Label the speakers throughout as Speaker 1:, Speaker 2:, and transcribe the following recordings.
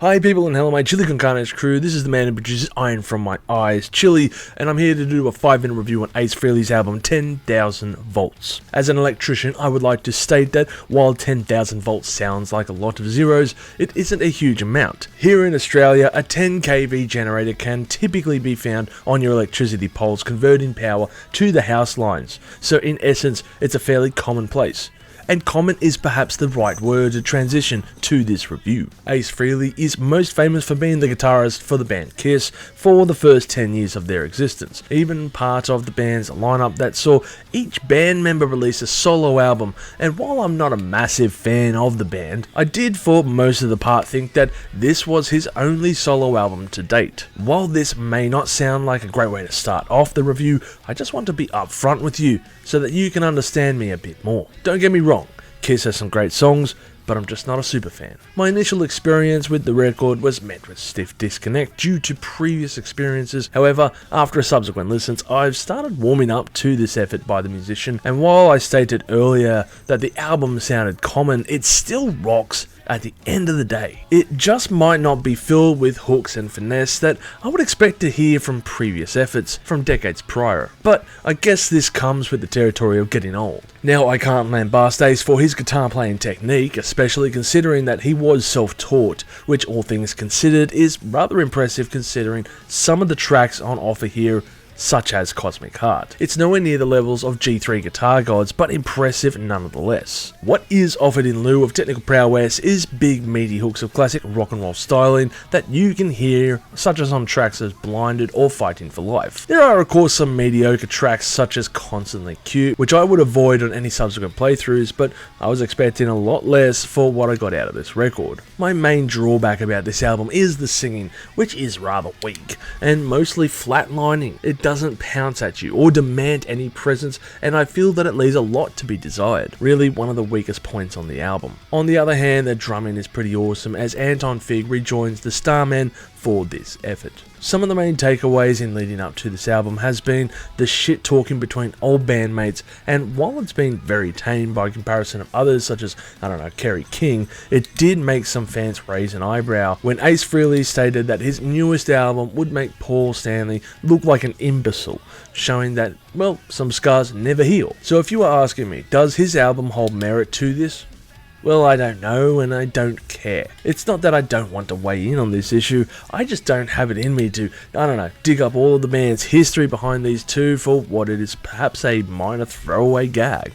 Speaker 1: Hi people and hello my Chili con Carnage crew, this is the man who produces Iron From My Eyes, Chili, and I'm here to do a 5-minute review on Ace Frehley's album 10,000 Volts. As an electrician, I would like to state that while 10,000 volts sounds like a lot of zeros, it isn't a huge amount. Here in Australia, a 10 kV generator can typically be found on your electricity poles converting power to the house lines, so in essence, it's a fairly commonplace. And common is perhaps the right word to transition to this review. Ace Frehley is most famous for being the guitarist for the band Kiss for the first 10 years of their existence, even part of the band's lineup that saw each band member release a solo album, and while I'm not a massive fan of the band, I did for most of the part think that this was his only solo album to date. While this may not sound like a great way to start off the review, I just want to be upfront with you so that you can understand me a bit more. Don't get me wrong, Kiss has some great songs, but I'm just not a super fan. My initial experience with the record was met with stiff disconnect due to previous experiences. However, after subsequent listens, I've started warming up to this effort by the musician, and while I stated earlier that the album sounded common, it still rocks at the end of the day. It just might not be filled with hooks and finesse that I would expect to hear from previous efforts from decades prior, but I guess this comes with the territory of getting old. Now, I can't lambast Ace for his guitar playing technique, especially considering that he was self-taught, which all things considered is rather impressive considering some of the tracks on offer here, such as Cosmic Heart. It's nowhere near the levels of G3 guitar gods, but impressive nonetheless. What is offered in lieu of technical prowess is big meaty hooks of classic rock and roll styling that you can hear, such as on tracks as Blinded or Fighting for Life. There are of course some mediocre tracks such as Constantly Cute, which I would avoid on any subsequent playthroughs, but I was expecting a lot less for what I got out of this record. My main drawback about this album is the singing, which is rather weak and mostly flatlining. It doesn't pounce at you or demand any presence, and I feel that it leaves a lot to be desired. Really one of the weakest points on the album. On the other hand, the drumming is pretty awesome as Anton Fig rejoins the Starmen for this effort. Some of the main takeaways in leading up to this album has been the shit talking between old bandmates, and while it's been very tame by comparison of others such as, Kerry King, it did make some fans raise an eyebrow when Ace Frehley stated that his newest album would make Paul Stanley look like an imbecile, showing that, well, some scars never heal. So if you are asking me, does his album hold merit to this? Well, I don't know, and I don't care. It's not that I don't want to weigh in on this issue, I just don't have it in me to, dig up all of the band's history behind these two for what it is perhaps a minor throwaway gag.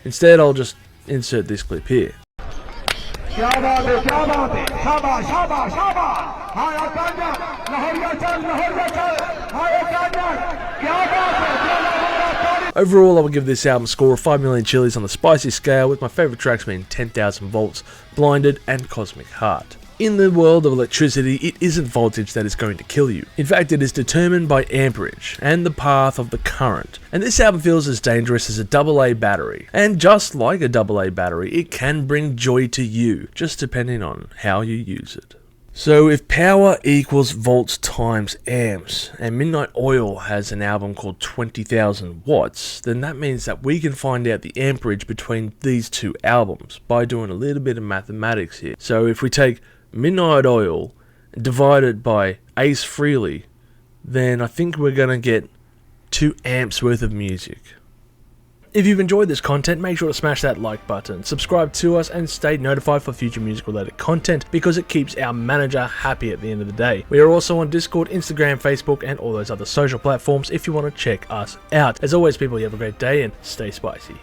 Speaker 1: Instead, I'll just insert this clip here. Overall, I would give this album a score of 5 million chilies on the spicy scale, with my favourite tracks being 10,000 Volts, Blinded, and Cosmic Heart. In the world of electricity, it isn't voltage that is going to kill you. In fact, it is determined by amperage and the path of the current. And this album feels as dangerous as a AA battery. And just like a AA battery, it can bring joy to you, just depending on how you use it. So if power equals volts times amps, and Midnight Oil has an album called 20,000 watts, then that means that we can find out the amperage between these two albums by doing a little bit of mathematics here. So if we take Midnight Oil divided by Ace Frehley, then I think we're going to get 2 amps worth of music. If you've enjoyed this content, make sure to smash that like button, subscribe to us, and stay notified for future music related content because it keeps our manager happy at the end of the day. We are also on Discord, Instagram, Facebook, and all those other social platforms if you want to check us out. As always, people, you have a great day and stay spicy.